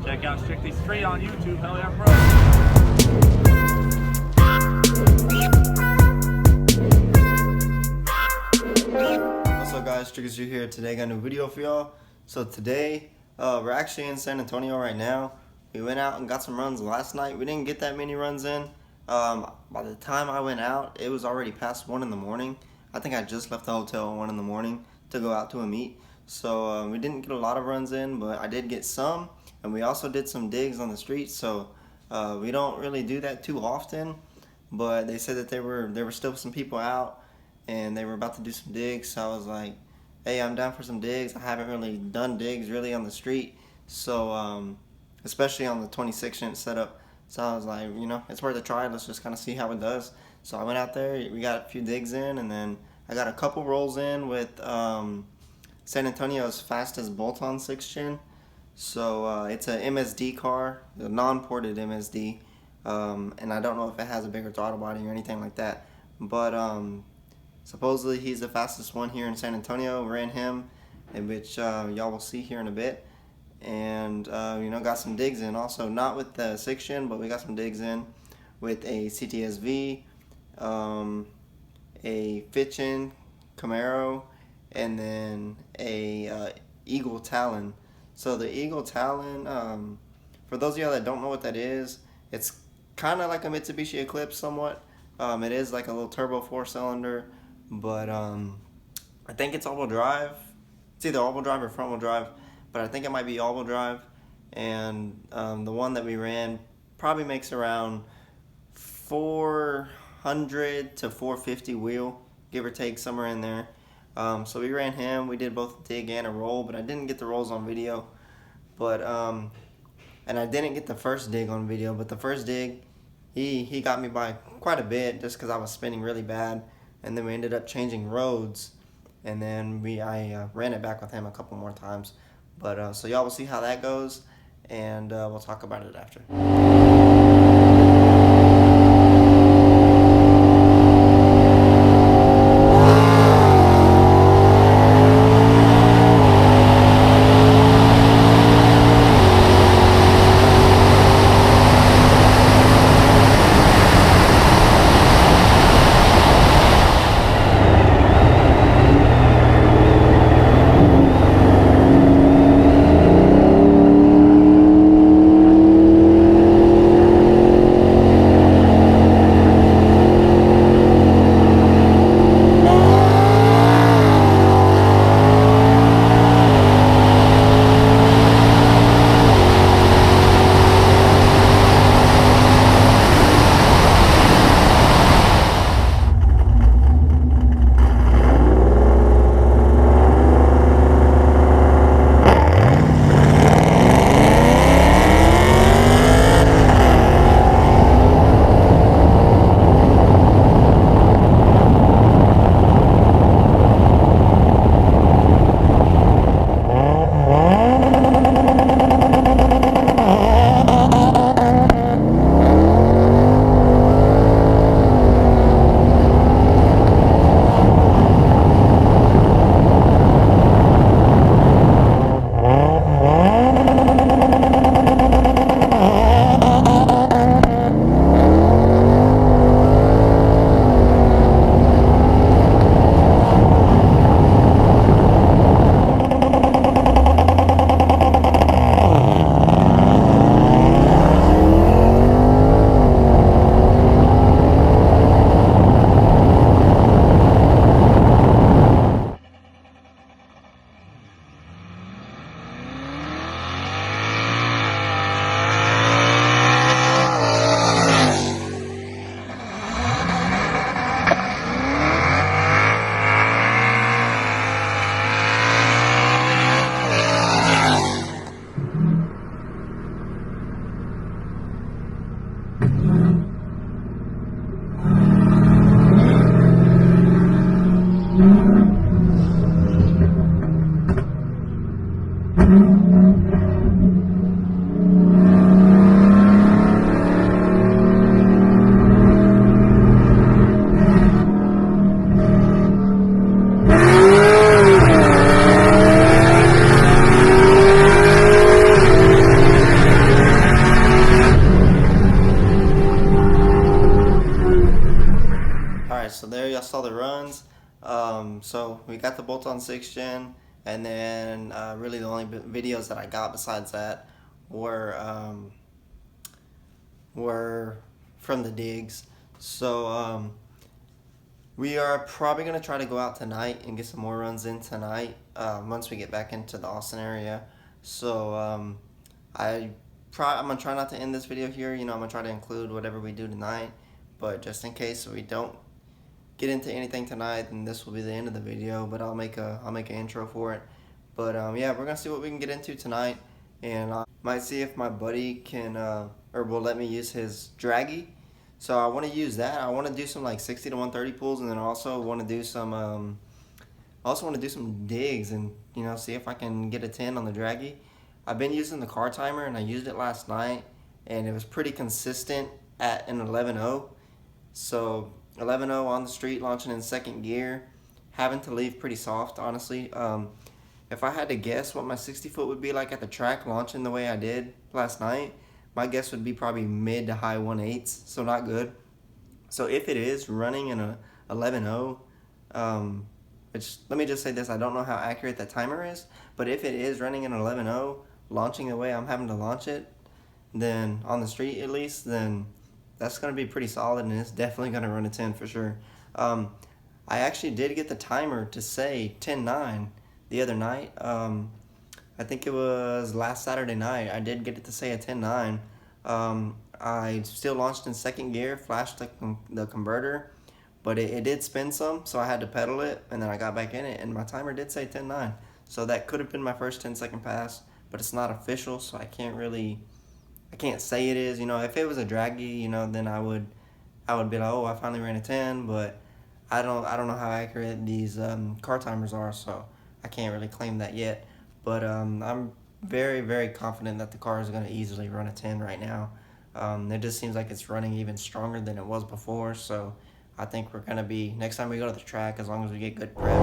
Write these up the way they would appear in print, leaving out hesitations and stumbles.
Check out Strictly Street on YouTube. Hell yeah, bro. What's up, guys? Strictly Street here. Today, got a new video for y'all. So today, we're actually in San Antonio right now. We went out and got some runs last night. We didn't get that many runs in. By the time I went out, it was already past 1 in the morning. I think I just left the hotel at 1 in the morning to go out to a meet. So we didn't get a lot of runs in, but I did get some. And we also did some digs on the street. So we don't really do that too often. But they said that there were still some people out and they were about to do some digs. So I was like, hey, I'm down for some digs. I haven't really done digs really on the street. So especially on the 26-inch setup. So I was like, you know, it's worth a try. Let's just kind of see how it does. So I went out there. We got a few digs in, and then I got a couple rolls in with San Antonio's fastest bolt-on 6-gen. So it's a MSD car, a non-ported MSD, and I don't know if it has a bigger throttle body or anything like that. But supposedly he's the fastest one here in San Antonio. Ran him, in which y'all will see here in a bit. And you know, got some digs in also, not with the 6-gen, but we got some digs in with a CTSV, a Fitchin Camaro, and then a Eagle Talon. So the Eagle Talon, for those of y'all that don't know what that is, it's kind of like a Mitsubishi Eclipse somewhat. It is like a little turbo 4-cylinder, but I think it's all-wheel drive. It's either all-wheel drive or front-wheel drive, but I think it might be all-wheel drive. And the one that we ran probably makes around 400 to 450 wheel, give or take, somewhere in there. So we ran him. We did both a dig and a roll, but I didn't get the rolls on video. But and I didn't get the first dig on video, but the first dig, he got me by quite a bit just because I was spinning really bad. And then we ended up changing roads, and then I ran it back with him a couple more times. But so y'all will see how that goes, and we'll talk about it after. runs. So we got the bolt-on 6th gen, and then really the only videos that I got besides that were from the digs. So we are probably going to try to go out tonight and get some more runs in tonight once we get back into the Austin area. So I'm going to try not to end this video here. I'm going to try to include whatever we do tonight. But just in case we don't get into anything tonight, then this will be the end of the video. But I'll make an intro for it. But yeah, we're going to see what we can get into tonight. And I might see if my buddy can or will let me use his draggy. So I want to use that. I want to do some like 60 to 130 pulls, and then also want to do some digs, and see if I can get a 10 on the draggy. I've been using the car timer, and I used it last night, and it was pretty consistent at an 11.0. So 11.0 on the street, launching in 2nd gear, having to leave pretty soft, honestly. If I had to guess what my 60 foot would be like at the track launching the way I did last night, my guess would be probably mid to high 1/8, so not good. So if it is running in a 11.0, which let me just say this, I don't know how accurate that timer is, but if it is running in 11.0, launching the way I'm having to launch it, then on the street at least, then that's going to be pretty solid, and it's definitely going to run a 10 for sure. I actually did get the timer to say 10.9 the other night. I think it was last Saturday night. I did get it to say a 10.9. I still launched in 2nd gear, flashed the converter, but it did spin some, so I had to pedal it, and then I got back in it, and my timer did say 10.9. So that could have been my first 10-second pass, but it's not official, so I can't say it is. If it was a draggy, then I would be like, oh, I finally ran a 10, but I don't know how accurate these car timers are, so I can't really claim that yet. But I'm very, very confident that the car is going to easily run a 10 right now. It just seems like it's running even stronger than it was before. So I think we're going to be, next time we go to the track, as long as we get good prep.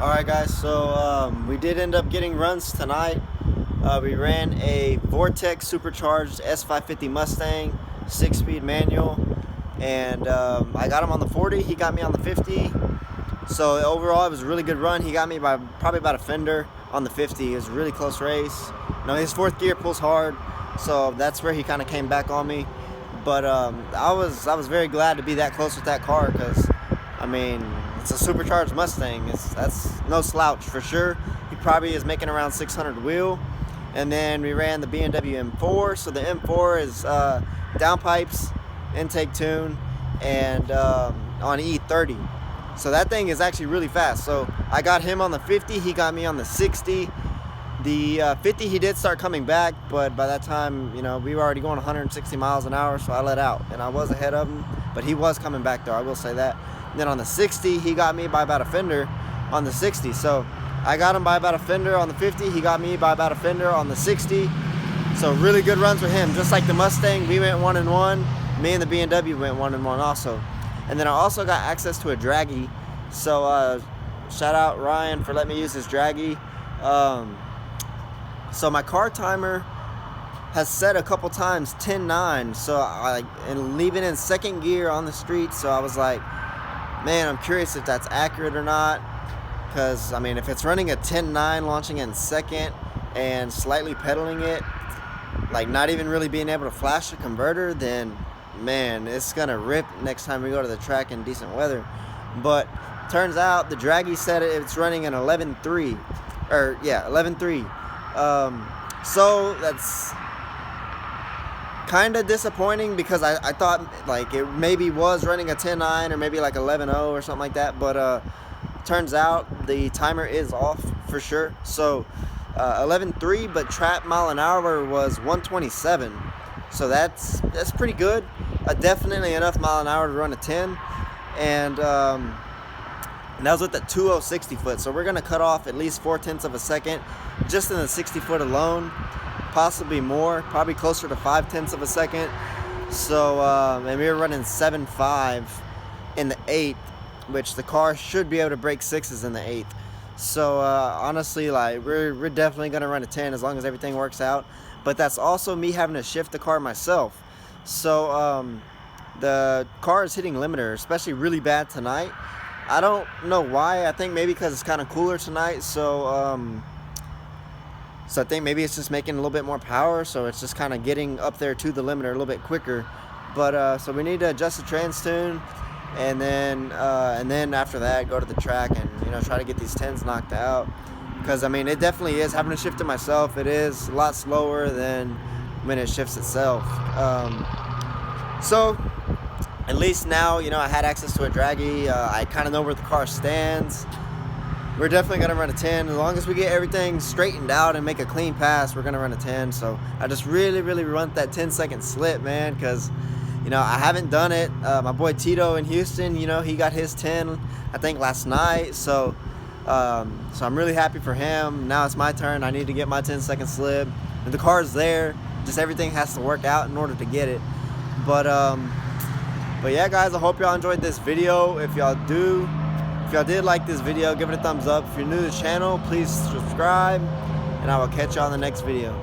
Alright guys, so we did end up getting runs tonight. We ran a Vortech Supercharged S550 Mustang 6-speed manual, and I got him on the 40, he got me on the 50. So overall it was a really good run. He got me by probably about a fender on the 50. It was a really close race. His 4th gear pulls hard, so that's where he kind of came back on me. But I was very glad to be that close with that car, because I mean, it's a supercharged Mustang. That's no slouch for sure. He probably is making around 600 wheel. And then we ran the B&W M4. So the M4 is downpipes, intake tune, and on E30. So that thing is actually really fast. So I got him on the 50. He got me on the 60. The 50, he did start coming back, but by that time, you know, we were already going 160 miles an hour, so I let out. And I was ahead of him, but he was coming back, though, I will say that. And then on the 60, he got me by about a fender on the 60. So I got him by about a fender on the 50. He got me by about a fender on the 60. So really good runs with him. Just like the Mustang, we went 1-1. Me and the BMW went 1-1 also. And then I also got access to a draggy. So shout out Ryan for letting me use his draggy. So my car timer has set a couple times 10-9, so and leaving in second gear on the street. So I was like, man, I'm curious if that's accurate or not, because I mean, if it's running a 10-9 launching in second and slightly pedaling it, like not even really being able to flash the converter, then man, it's gonna rip next time we go to the track in decent weather. But turns out the draggy said it's running an 11.3, or yeah, 11.3. So that's kind of disappointing, because I thought like it maybe was running a 10.9 or maybe like 11.0 or something like that, but turns out the timer is off for sure. So 11.3, but trap mile an hour was 127, so that's pretty good. Definitely enough mile an hour to run a 10, and that was with the 2.0 60 foot. So we're gonna cut off at least 0.4 of a second just in the 60 foot alone, possibly more, probably closer to 0.5 of a second. So and we were running 7.5 in the 8th, which the car should be able to break 6s in the 8th. So honestly, like we're definitely gonna run a 10 as long as everything works out. But that's also me having to shift the car myself. So the car is hitting limiter, especially really bad tonight. I don't know why. I think maybe because it's kind of cooler tonight, so I think maybe it's just making a little bit more power, so it's just kind of getting up there to the limiter a little bit quicker. But so we need to adjust the trans tune, and then after that go to the track and, you know, try to get these 10s knocked out, because I mean it definitely is, having to shift it myself, it is a lot slower than when it shifts itself. So at least now, you know, I had access to a draggy. I kind of know where the car stands. We're definitely going to run a 10. As long as we get everything straightened out and make a clean pass, we're going to run a 10. So I just really want that 10-second slip, man, because, you know, I haven't done it. My boy Tito in Houston, you know, he got his 10, I think, last night. So I'm really happy for him. Now it's my turn. I need to get my 10-second slip. And the car's there. Just everything has to work out in order to get it. But yeah, guys, I hope y'all enjoyed this video. If y'all did like this video, give it a thumbs up. If you're new to the channel, please subscribe, and I will catch y'all in the next video.